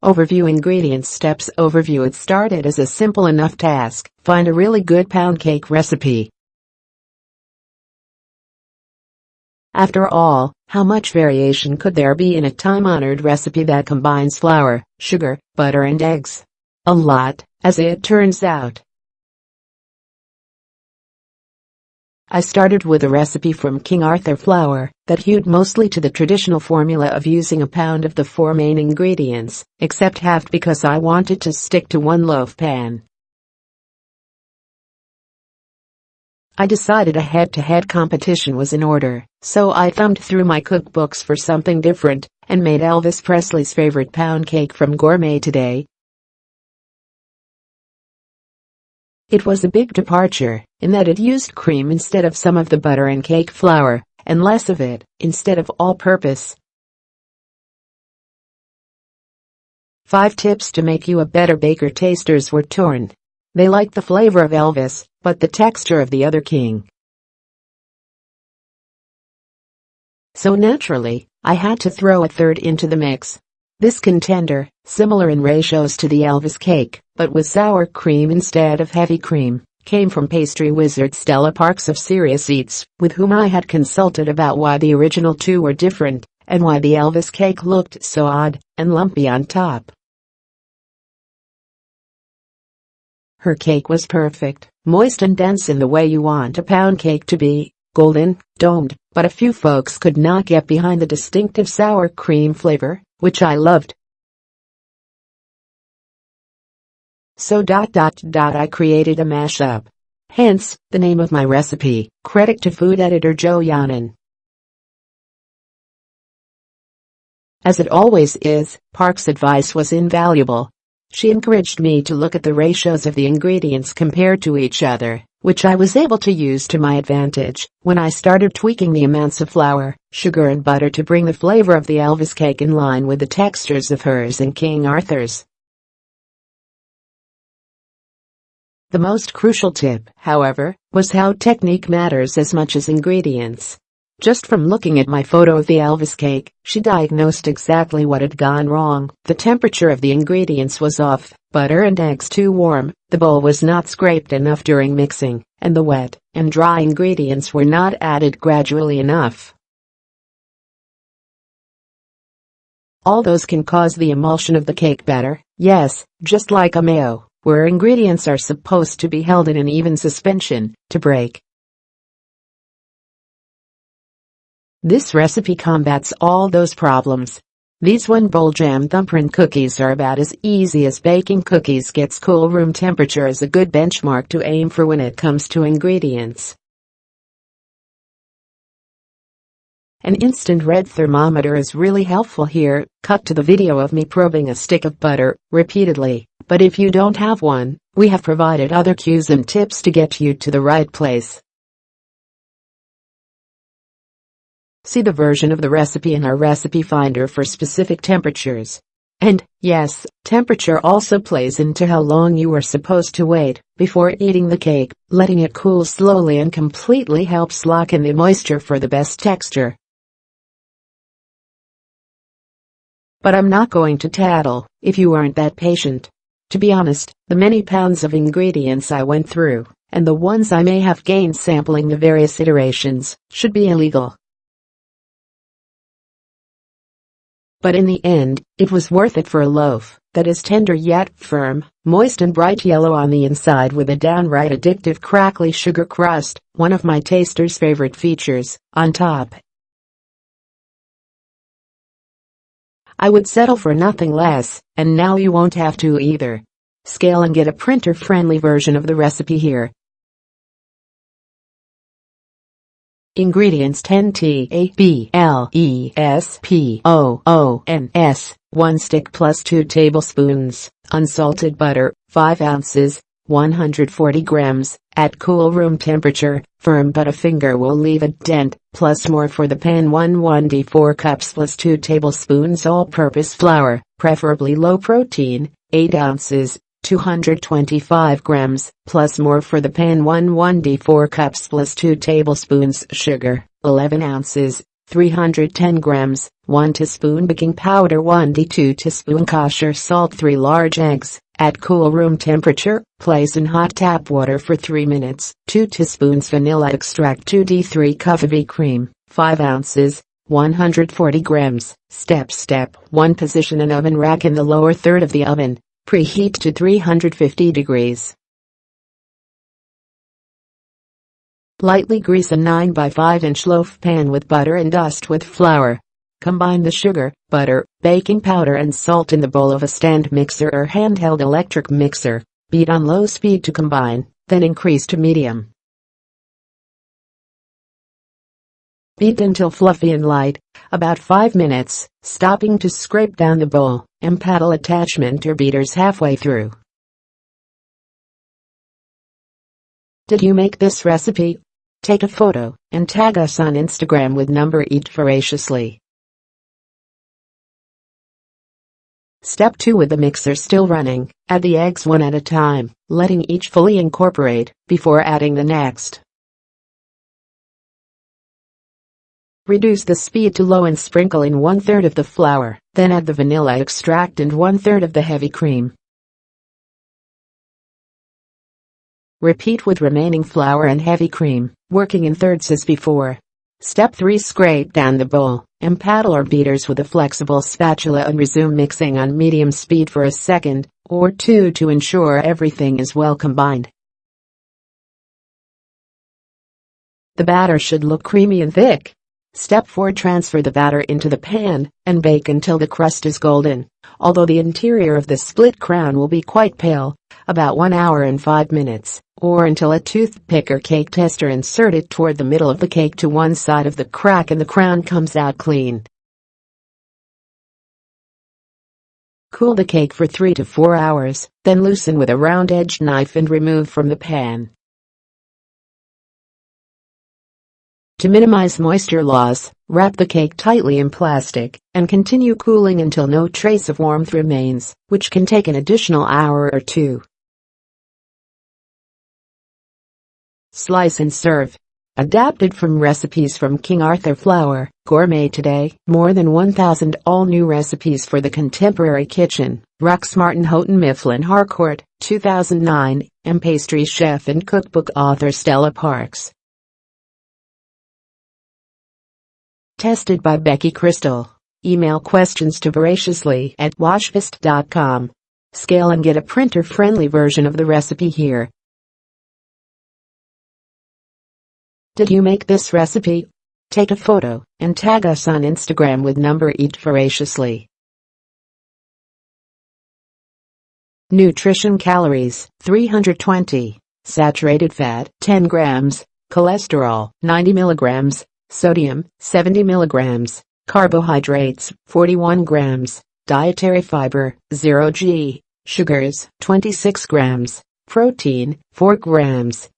Overview. Ingredients. Steps. Overview. It started as a simple enough task: find a really good pound cake recipe. After all, how much variation could there be in a time-honored recipe that combines flour, sugar, butter and eggs? A lot, as it turns out. I started with a recipe from King Arthur flour that hewed mostly to the traditional formula of using a pound of the 4 main ingredients, except halved because I wanted to stick to 1 loaf pan. I decided a head-to-head competition was in order, so I thumbed through my cookbooks for something different and made Elvis Presley's favorite pound cake from Gourmet Today. It was a big departure, in that it used cream instead of some of the butter and cake flour, and less of it, instead of all-purpose. 5 tips to make you a better baker. Tasters were torn. They liked the flavor of Elvis, but the texture of the other king. So naturally, I had to throw a third into the mix. This contender, similar in ratios to the Elvis cake, but with sour cream instead of heavy cream, came from pastry wizard Stella Parks of Serious Eats, with whom I had consulted about why the original 2 were different, and why the Elvis cake looked so odd and lumpy on top. Her cake was perfect, moist and dense in the way you want a pound cake to be, golden, domed, but a few folks could not get behind the distinctive sour cream flavor, which I loved. So I created a mashup. Hence, the name of my recipe, credit to food editor Joe Yonan. As it always is, Park's advice was invaluable. She encouraged me to look at the ratios of the ingredients compared to each other, which I was able to use to my advantage when I started tweaking the amounts of flour, sugar and butter to bring the flavor of the Elvis cake in line with the textures of hers and King Arthur's. The most crucial tip, however, was how technique matters as much as ingredients. Just from looking at my photo of the Elvis cake, she diagnosed exactly what had gone wrong. The temperature of the ingredients was off, butter and eggs too warm, the bowl was not scraped enough during mixing, and the wet and dry ingredients were not added gradually enough. All those can cause the emulsion of the cake batter, yes, just like a mayo, where ingredients are supposed to be held in an even suspension, to break. This recipe combats all those problems. These 1-bowl jam thumbprint cookies are about as easy as baking cookies gets. Cool room temperature is a good benchmark to aim for when it comes to ingredients. An instant red thermometer is really helpful here. Cut to the video of me probing a stick of butter repeatedly, but if you don't have one, we have provided other cues and tips to get you to the right place. See the version of the recipe in our recipe finder for specific temperatures. And, yes, temperature also plays into how long you are supposed to wait before eating the cake. Letting it cool slowly and completely helps lock in the moisture for the best texture. But I'm not going to tattle if you aren't that patient. To be honest, the many pounds of ingredients I went through, and the ones I may have gained sampling the various iterations, should be illegal. But in the end, it was worth it for a loaf that is tender yet firm, moist and bright yellow on the inside with a downright addictive crackly sugar crust, one of my taster's favorite features, on top. I would settle for nothing less, and now you won't have to either. Scale and get a printer-friendly version of the recipe here. Ingredients: 10 tablespoons, 1 stick plus 2 tablespoons, unsalted butter, 5 ounces, 140 grams, at cool room temperature, firm but a finger will leave a dent, plus more for the pan. 1 4 cups plus 2 tablespoons all-purpose flour, preferably low protein, 8 ounces, 225 grams, plus more for the pan 1 4 cups plus 2 tablespoons sugar, 11 ounces, 310 grams, 1 teaspoon baking powder 2 teaspoon kosher salt 3 large eggs, at cool room temperature, place in hot tap water for 3 minutes, 2 teaspoons vanilla extract 2d3 cup heavy cream, 5 ounces, 140 grams. Step 1 Position an oven rack in the lower third of the oven. Preheat to 350 degrees. Lightly grease a 9 by 5 inch loaf pan with butter and dust with flour. Combine the sugar, butter, baking powder and salt in the bowl of a stand mixer or handheld electric mixer. Beat on low speed to combine, then increase to medium. Beat until fluffy and light, about 5 minutes, stopping to scrape down the bowl, and paddle attachment or beaters halfway through. Did you make this recipe? Take a photo and tag us on Instagram with number Eat Voraciously. Step 2 With the mixer still running, add the eggs one at a time, letting each fully incorporate before adding the next. Reduce the speed to low and sprinkle in 1/3 of the flour, then add the vanilla extract and 1/3 of the heavy cream. Repeat with remaining flour and heavy cream, working in thirds as before. Step 3 Scrape down the bowl, and paddle or beaters with a flexible spatula and resume mixing on medium speed for a second or two to ensure everything is well combined. The batter should look creamy and thick. Step 4 Transfer the batter into the pan and bake until the crust is golden, although the interior of the split crown will be quite pale, about 1 hour and 5 minutes, or until a toothpick or cake tester inserted toward the middle of the cake to one side of the crack and the crown comes out clean. Cool the cake for 3 to 4 hours, then loosen with a round-edged knife and remove from the pan. To minimize moisture loss, wrap the cake tightly in plastic and continue cooling until no trace of warmth remains, which can take an additional hour or two. Slice and serve. Adapted from recipes from King Arthur Flour, Gourmet Today. More than 1,000 all-new recipes for the contemporary kitchen. Rux Martin Houghton Mifflin Harcourt, 2009, and pastry chef and cookbook author Stella Parks. Tested by Becky Crystal. Email questions to voraciously@washfist.com. Scale and get a printer-friendly version of the recipe here. Did you make this recipe? Take a photo and tag us on Instagram with number Eat Voraciously. Nutrition calories, 320. Saturated fat, 10 grams. Cholesterol, 90 milligrams. Sodium, 70 milligrams. Carbohydrates, 41 grams. Dietary fiber, 0 g. Sugars, 26 grams. Protein, 4 grams.